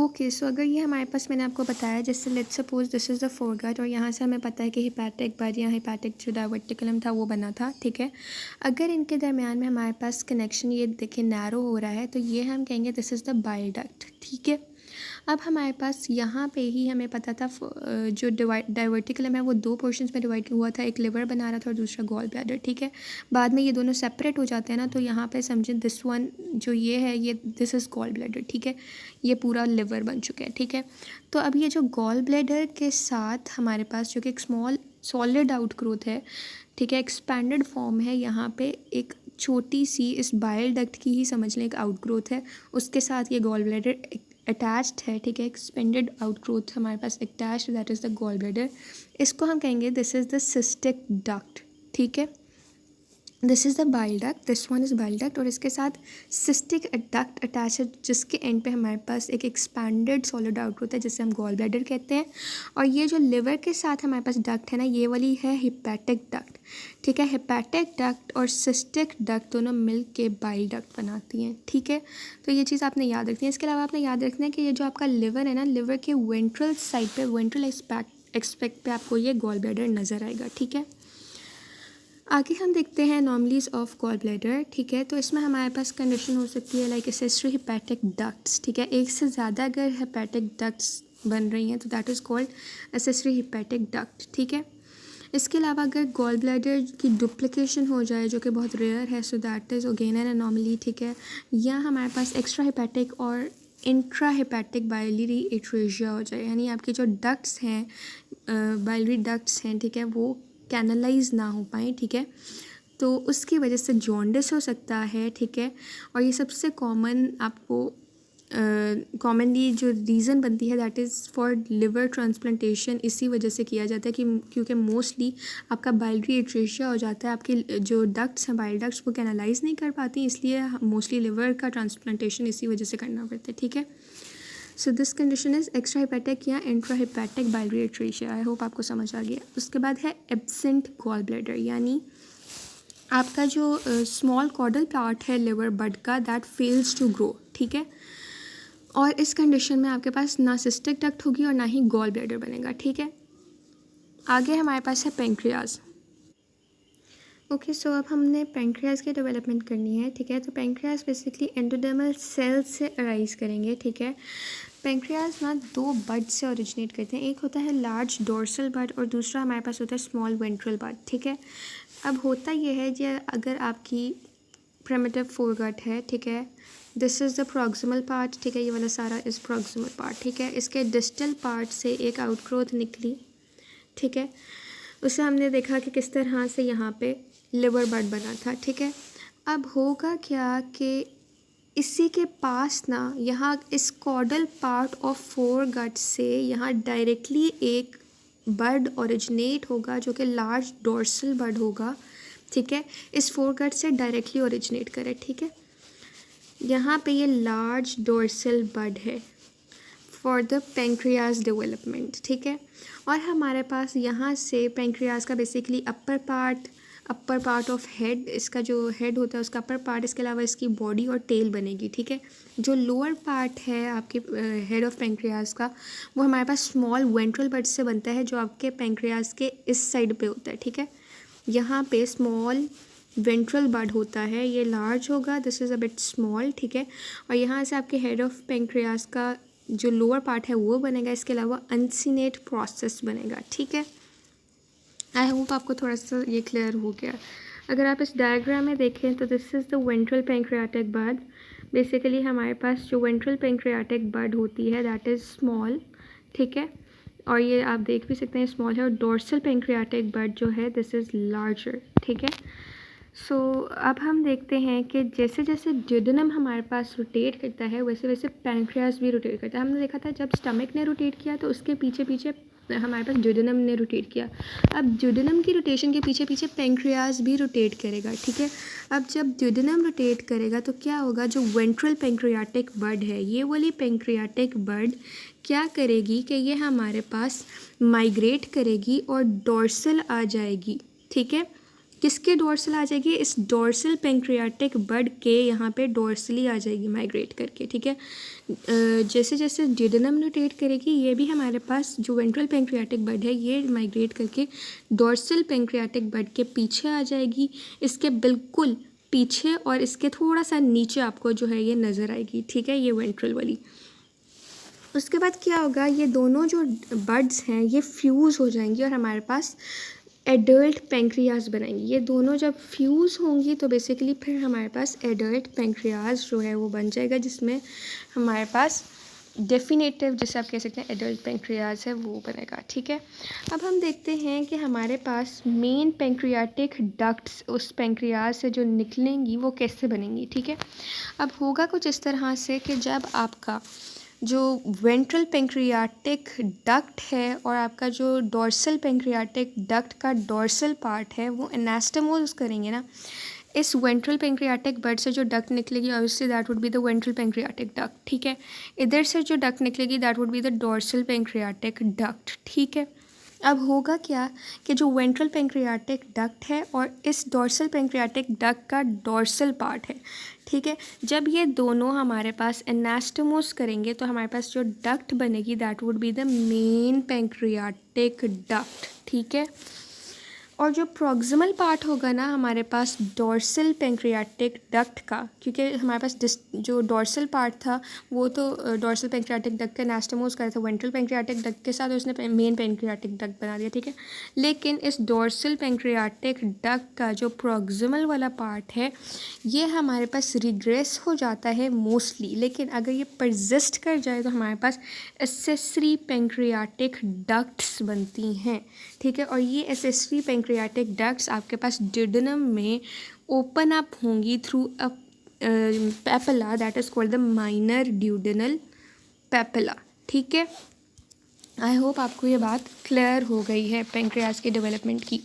Okay so अगर ये हमारे पास मैंने आपको बताया जैसे let's suppose this is the foregut और यहाँ से हमें पता है कि हिपैटिक बड या हिपैटिक जो डायवर्टिकुलम था वो बना था, ठीक है। अगर इनके दरमियान में हमारे पास कनेक्शन ये देखिए नैरो हो रहा है तो ये हम कहेंगे this is the bile duct, ठीक है। अब हमारे पास यहाँ पे ही हमें पता था जो डाइवर्टिकुलम है वो दो पोर्शंस में डिवाइड हुआ था, एक लिवर बना रहा था और दूसरा गॉल ब्लैडर, ठीक है। बाद में ये दोनों सेपरेट हो जाते हैं ना, तो यहाँ पे समझें दिस वन जो ये है ये दिस इज़ गॉल ब्लैडर, ठीक है। ये पूरा लिवर बन चुका है, ठीक है। तो अब ये जो गॉल ब्लैडर के साथ हमारे पास जो कि एक स्मॉल सॉलिड आउटग्रोथ है, ठीक है, एक्सपैंडेड फॉर्म है, यहाँ पे एक छोटी सी इस बाइल डक्ट की ही समझ लें एक आउटग्रोथ है, उसके साथ ये गॉल ब्लैडर अटैच्ड है, ठीक है। एक्सपेंडेड आउटग्रोथ हमारे पास attached, that is the gall bladder. इसको हम कहेंगे this is the cystic duct, ठीक है। This is the bile duct, this one is bile duct और इसके साथ सिस्टिक डक्ट अटैच है जिसके एंड पे हमारे पास एक एक्सपैंडेड सॉलिड आउटग्रोथ है जिसे हम गॉल ब्लैडर कहते हैं। और ये जो लिवर के साथ हमारे पास डक्ट है ना, ये वाली है हिपैटिक डक्ट, ठीक है। हिपैटिक डक्ट और सिस्टिक डक्ट दोनों मिल के बाइल डक्ट बनाती हैं, ठीक है। तो ये चीज़ आपने याद रखनी है। इसके अलावा आपने याद रखना है कि ये जो आपका लिवर है ना, लिवर के वेंट्रल साइड पे, वेंट्रल एक्सपेक्ट पे आपको ये गॉल ब्लैडर नज़र आएगा, ठीक है। आगे हम देखते हैं एनॉमलीज ऑफ गॉल ब्लैडर, ठीक है। तो इसमें हमारे पास कंडीशन हो सकती है लाइक एसेसरी हिपैटिक डक्ट्स, ठीक है। एक से ज़्यादा अगर हिपैटिक डक्ट्स बन रही हैं तो that is called accessory hepatic duct, ठीक है। इसके अलावा अगर गॉल ब्लैडर की डुप्लीकेशन हो जाए जो कि बहुत रेयर है, so that is again an anomaly, ठीक है। या हमारे पास एक्स्ट्रा हिपैटिक और इंट्रा हिपैटिक बाइलरी एट्रेशिया हो जाए, यानी आपके जो डक्ट्स हैं, बाइलरी डक्ट्स हैं, ठीक है, वो कैनलाइज ना हो पाए, ठीक है। तो उसकी वजह से जॉन्डिस हो सकता है, ठीक है। और ये सबसे कॉमन आपको कॉमनली जो रीज़न बनती है that is for liver transplantation, इसी वजह से किया जाता है कि क्योंकि मोस्टली आपका बाइलरी एट्रेशिया हो जाता है, आपके जो डक्ट्स हैं बाइल डक्ट्स वो कैनलाइज नहीं कर पाती, इसलिए मोस्टली लिवर का ट्रांसप्लांटेशन इसी वजह से करना पड़ता है, ठीक है। So this condition is extra hepatic या intra hepatic biliary atresia. I hope आपको समझ आ गया। उसके बाद है एब्सेंट गॉल ब्लैडर, यानी आपका जो स्मॉल कॉर्डल पार्ट है लिवर बड का दैट फेल्स टू ग्रो, ठीक है। और इस कंडीशन में आपके पास ना सिस्टिक डक्ट होगी और ना ही गॉल ब्लैडर बनेगा, ठीक है। आगे हमारे पास है पेंक्रियाज। ओके सो अब हमने पेंक्रियाज की डेवलपमेंट करनी है, ठीक है। तो पेंक्रियाज बेसिकली एंडोडर्मल सेल्स से अराइज करेंगे, ठीक है। पेंक्रियाज ना दो बड से ओरिजिनेट करते हैं, एक होता है लार्ज डोर्सल बड और दूसरा हमारे पास होता है स्मॉल वेंट्रल बड, ठीक है। अब होता ये है कि अगर आपकी प्रिमिटिव फोरगट है, ठीक है, this is the proximal part, ठीक है, ये वाला सारा इज़ प्रॉक्सिमल पार्ट, ठीक है। इसके डिस्टल पार्ट से एक आउटग्रोथ निकली, ठीक है। उसे हमने देखा कि किस तरह से यहाँ पे लिवर बड बना था, ठीक है। अब होगा क्या कि इसी के पास ना यहाँ इस कॉर्डल पार्ट ऑफ फोरगट से यहाँ डायरेक्टली एक बड ओरिजिनेट होगा जो कि लार्ज डोर्सल बड होगा, ठीक है। इस फोरगट से डायरेक्टली ओरिजिनेट करे, ठीक है। यहाँ पे ये लार्ज डोर्सल बड है फॉर द पेंक्रियाज डेवलपमेंट, ठीक है। और हमारे पास यहाँ से पेंक्रियाज का basically upper part of head, इसका जो हेड होता है उसका अपर पार्ट, इसके अलावा इसकी बॉडी और टेल बनेगी, ठीक है। जो लोअर पार्ट है आपके हेड ऑफ पेंक्रियाज का वो हमारे पास स्मॉल वेंट्रल बड से बनता है जो आपके पेंक्रियाज के इस साइड पे होता है, ठीक है। यहाँ पे स्मॉल वेंट्रल बड होता है, ये लार्ज होगा, this is a bit small, ठीक है। और यहाँ से आपके हेड ऑफ पेंक्रियाज का जो लोअर पार्ट है वो बनेगा, इसके अलावा अनसिनेट प्रोसेस बनेगा, ठीक है। आई होप आपको थोड़ा सा ये क्लियर हो गया। अगर आप इस डायग्राम में देखें तो this is the ventral pancreatic bud. Basically हमारे पास जो वेंट्रल पेंक्रियाटिक बड होती है दैट इज़ स्मॉल, ठीक है। और ये आप देख भी सकते हैं स्मॉल है। और डोर्सल पेंक्रियाटिक बड जो है दिस इज़ लार्जर, ठीक है। सो अब हम देखते हैं कि जैसे जैसे ड्यूडेनम हमारे पास रोटेट करता है वैसे वैसे पेंक्रियाज भी रोटेट करता है। हमने देखा था जब स्टमक ने रोटेट किया तो उसके पीछे पीछे हमारे पास ड्यूडेनम ने रोटेट किया। अब ड्यूडेनम की रोटेशन के पीछे पीछे पेंक्रियाज भी रोटेट करेगा, ठीक है। अब जब ड्यूडेनम रोटेट करेगा तो क्या होगा, जो वेंट्रल पेंक्रियाटिक बड है ये वाली पेंक्रियाटिक बड क्या करेगी कि ये हमारे पास माइग्रेट करेगी और डोर्सल आ जाएगी, ठीक है। किसके डोर्सल आ जाएगी, इस डोर्सल पेंक्रियाटिक बड के यहाँ पे डोर्सली आ जाएगी माइग्रेट करके, ठीक है। जैसे जैसे ड्यूडेनम रोटेट करेगी ये भी हमारे पास जो वेंट्रल पेंक्रियाटिक बड है ये माइग्रेट करके डोर्सल पेंक्रियाटिक बड के पीछे आ जाएगी, इसके बिल्कुल पीछे और इसके थोड़ा सा नीचे आपको जो है ये नज़र आएगी, ठीक है, ये वेंट्रल वाली। उसके बाद क्या होगा, ये दोनों जो बड्स हैं ये फ्यूज़ हो जाएंगी और हमारे पास एडल्ट पेंक्रियाज बनाएंगी। ये दोनों जब फ्यूज़ होंगी तो बेसिकली फिर हमारे पास एडल्ट पेंक्रियाज जो है वो बन जाएगा, जिसमें हमारे पास डेफिनेटिव जिसे आप कह सकते हैं एडल्ट पेंक्रियाज है वो बनेगा, ठीक है। अब हम देखते हैं कि हमारे पास मेन पेंक्रियाटिक डक्ट्स उस पेंक्रियाज से जो निकलेंगी वो कैसे बनेंगी, ठीक है। अब होगा कुछ इस तरह से कि जब आपका जो वेंट्रल पेंक्रियाटिक डक्ट है और आपका जो डोर्सल पेंक्रियाटिक डक्ट का डोर्सल पार्ट है वो एनास्टमोज करेंगे ना, इस वेंट्रल पेंक्रियाटिक बड से जो डक्ट निकलेगी obviously that would be the ventral pancreatic duct, ठीक है। इधर से जो डक्ट निकलेगी that would be the dorsal pancreatic duct, ठीक है। अब होगा क्या कि जो वेंट्रल पेंक्रियाटिक डक्ट है और इस डोर्सल पेंक्रियाटिक डक्ट का डोर्सल पार्ट है, ठीक है, जब ये दोनों हमारे पास एनास्टमोस करेंगे तो हमारे पास जो डक्ट बनेगी that would be the main pancreatic duct, ठीक है। और जो प्रॉक्सिमल पार्ट होगा ना हमारे पास डोर्सल पेंक्रियाटिक डक्ट का, क्योंकि हमारे पास जो डोर्सल पार्ट था वो तो डोर्सल पेंक्रियाटिक डक्ट का एनास्टमोस कर था वेंट्रल पेंक्रियाटिक डक्ट के साथ, उसने मेन पेंक्रियाटिक डक्ट बना दिया, ठीक है। लेकिन इस डोर्सल पेंक्रियाटिक डक्ट का जो प्रॉक्सिमल वाला पार्ट है ये हमारे पास रिग्रेस हो जाता है मोस्टली, लेकिन अगर ये परसिस्ट कर जाए तो हमारे पास एसेसरी पेंक्रियाटिक डक्ट्स बनती हैं, ठीक है। और ये एसेसरी पेंक्रियाटिक डक्ट्स आपके पास ड्यूडेनम में ओपन अप होंगी through a papilla that is called the minor duodenal papilla, ठीक है। आई होप आपको ये बात क्लियर हो गई है पेंक्रियाज के डेवलपमेंट की,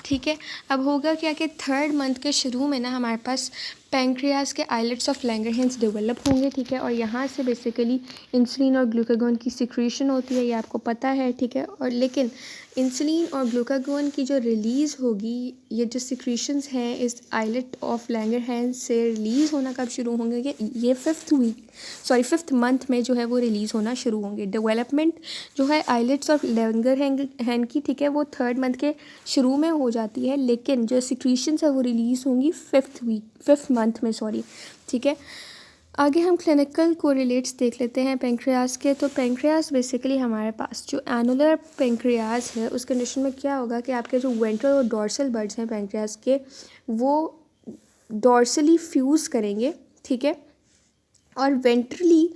ठीक है। अब होगा क्या कि 3rd मंथ के शुरू में ना हमारे पास पेंक्रियाज के आइलेट्स ऑफ लैंगरहैंस डेवलप होंगे, ठीक है। और यहाँ से बेसिकली इंसुलिन और ग्लूकागोन की सिक्रीशन होती है, ये आपको पता है, ठीक है। और लेकिन इंसुलिन और ग्लूकागोन की जो रिलीज़ होगी, ये जो सिक्रीशंस हैं इस आइलेट ऑफ लैंगरहैंस से रिलीज़ होना कब शुरू होंगे, ये 5th मंथ में जो है वो रिलीज़ होना शुरू होंगे। डेवलपमेंट जो है आइलेट्स ऑफ लैंगरहैंस की, ठीक है, वो 3rd मंथ के शुरू में हो जाती है, लेकिन जो सिक्रीशंस है वो रिलीज़ होंगी 5th मंथ में, ठीक है। आगे हम क्लिनिकल कोरिलेट्स देख लेते हैं पेंक्रियाज के। तो पेंक्रियाज बेसिकली हमारे पास जो एनुलर पेंक्रियाज है उस कंडीशन में क्या होगा कि आपके जो वेंट्रल और डोर्सल बड्स हैं पेंक्रियाज के वो डोर्सली फ्यूज़ करेंगे, ठीक है, और वेंट्रली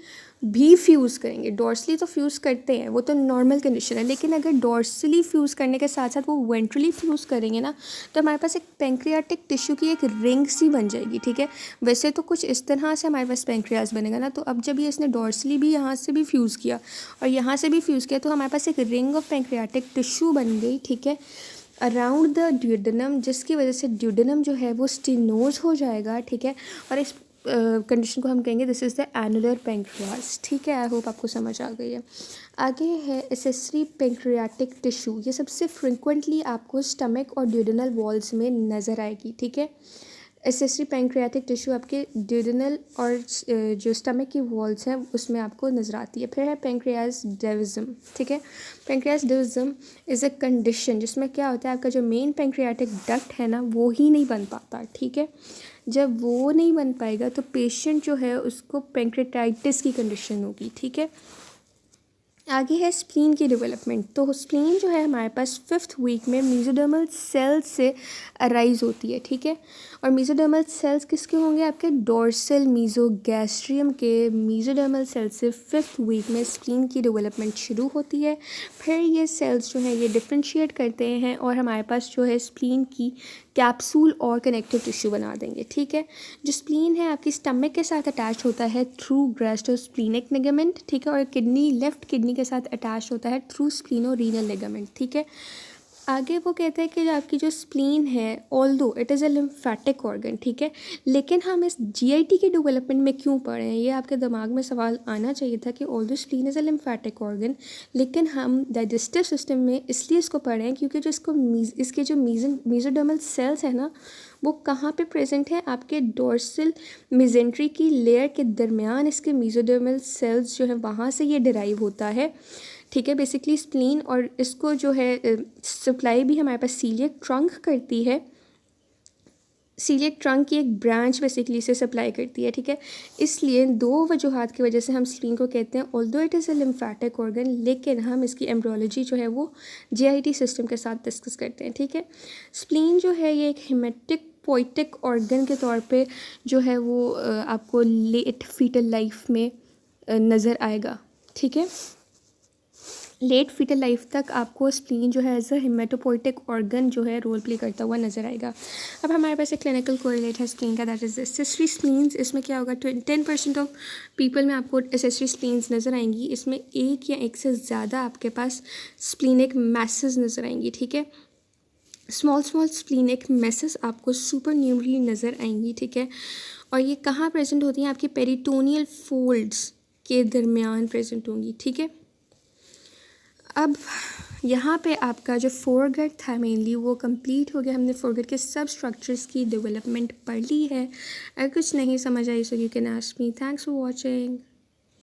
भी फ्यूज़ करेंगे। डोर्सली तो फ्यूज़ करते हैं, वो तो नॉर्मल कंडीशन है, लेकिन अगर डोर्सली फ्यूज़ करने के साथ साथ वो वेंट्रली फ्यूज़ करेंगे ना तो हमारे पास एक पेंक्रियाटिक टिश्यू की एक रिंग सी बन जाएगी, ठीक है। वैसे तो कुछ इस तरह से हमारे पास पेंक्रियाज बनेगा ना, तो अब जब ये इसने डोर्सली भी यहाँ से भी फ्यूज़ किया और यहाँ से भी फ्यूज़ किया तो हमारे पास एक रिंग ऑफ पेंक्रियाटिक टिश्यू बन गई, ठीक है, अराउंड द ड्यूडेनम, जिसकी वजह से ड्यूडेनम जो है वो स्टेनोज हो जाएगा, ठीक है। और इस कंडीशन को हम कहेंगे this is the annular pancreas, ठीक है। आई होप आपको समझ आ गई है। आगे है एसेसरी पेंक्रियाटिक टिश्यू, ये सबसे फ्रिक्वेंटली आपको स्टमक और ड्यूडेनल वॉल्स में नज़र आएगी, ठीक है। एसेसरी पेंक्रियाटिक टिश्यू आपके ड्यूडेनल और जो स्टमक की वॉल्स हैं उसमें आपको नज़र आती है। फिर है पेंक्रियाज डेविज्म, ठीक है। पेंक्रियाज डेविज्म इज़ अ कंडीशन जिसमें क्या होता है आपका जो मेन पेंक्रियाटिक डक्ट है ना वो ही नहीं बन पाता, ठीक है। जब वो नहीं बन पाएगा तो पेशेंट जो है उसको पेंक्रेटाइटिस की कंडीशन होगी, ठीक है। आगे है स्प्लीन की डेवलपमेंट। तो स्प्लीन जो है हमारे पास 5th वीक में मेसोडर्मल सेल्स से अराइज होती है, ठीक है। और मेसोडर्मल सेल्स किसके होंगे, आपके डोर्सल मीजोगैस्ट्रियम के मेसोडर्मल सेल्स से 5th वीक में स्प्लीन की डेवलपमेंट शुरू होती है। फिर ये सेल्स जो हैं ये डिफ्रेंशिएट करते हैं और हमारे पास जो है स्प्लीन की कैप्सूल और कनेक्टिव टिश्यू बना देंगे, ठीक है। जो स्प्लीन है आपकी स्टमक के साथ अटैच होता है थ्रू गैस्ट्रोस्प्लीनिक लिगामेंट, ठीक है। और किडनी लेफ्ट किडनी के साथ अटैच होता है थ्रू स्प्लीनोरीनल लिगामेंट, ठीक है। आगे वो कहता है कि जो आपकी जो स्प्लीन है, although it is a lymphatic organ, ठीक है, लेकिन हम इस जीआईटी के डेवलपमेंट में क्यों पढ़ रहे हैं, ये आपके दिमाग में सवाल आना चाहिए था कि although spleen is a lymphatic organ, लेकिन हम डाइजेस्टिव सिस्टम में इसलिए इसको पढ़ रहे हैं क्योंकि जो इसके जो मेसोडर्मल सेल्स है ना, वो कहाँ पे प्रेजेंट है, आपके डोर्सल मेजेंट्री की लेयर के दरमियान इसके मेसोडर्मल सेल्स जो है वहाँ से ये डिराइव होता है, ठीक है, बेसिकली स्प्लीन। और इसको जो है सप्लाई भी हमारे पास सीलियक ट्रंक करती है, सीलियक ट्रंक की एक ब्रांच बेसिकली इसे सप्लाई करती है, ठीक है। इसलिए दो वजूहात की वजह से हम स्प्लीन को कहते हैं although it is a lymphatic organ, लेकिन हम इसकी एम्ब्रोलॉजी जो है वो जीआईटी सिस्टम के साथ डिस्कस करते हैं, ठीक है। स्प्लीन जो है ये एक हेमेटिक पोइटिक ऑर्गन के तौर पे जो है वो आपको लेट फीटल लाइफ में नज़र आएगा, ठीक है। लेट फीटल लाइफ तक आपको स्प्लीन जो है एज अ हेमेटोपोइटिक ऑर्गन जो है रोल प्ले करता हुआ नजर आएगा। अब हमारे पास एक क्लिनिकल कोरिलेट है स्प्लीन का, दैट इज एसेसरी स्प्लीन्स। इसमें क्या होगा, 10% ऑफ पीपल में आपको एसेसरी स्प्लीन्स नज़र आएंगी। इसमें एक या एक से ज़्यादा आपके पास स्प्लीनिक मैसेज नज़र आएंगी, ठीक है। स्मॉल स्प्लीनिक मैसेज आपको सुपर न्यूमरली नज़र आएंगी, ठीक है। और ये कहाँ प्रेजेंट होती हैं, आपके पेरिटोनियल फोल्ड्स के दरमियान प्रेजेंट होंगी, ठीक है। अब यहाँ पे आपका जो फोरगट था मेनली वो कंप्लीट हो गया। हमने फोरगट के सब स्ट्रक्चर्स की डेवलपमेंट पढ़ ली है। अगर कुछ नहीं समझ आई so you can ask me. Thanks for watching.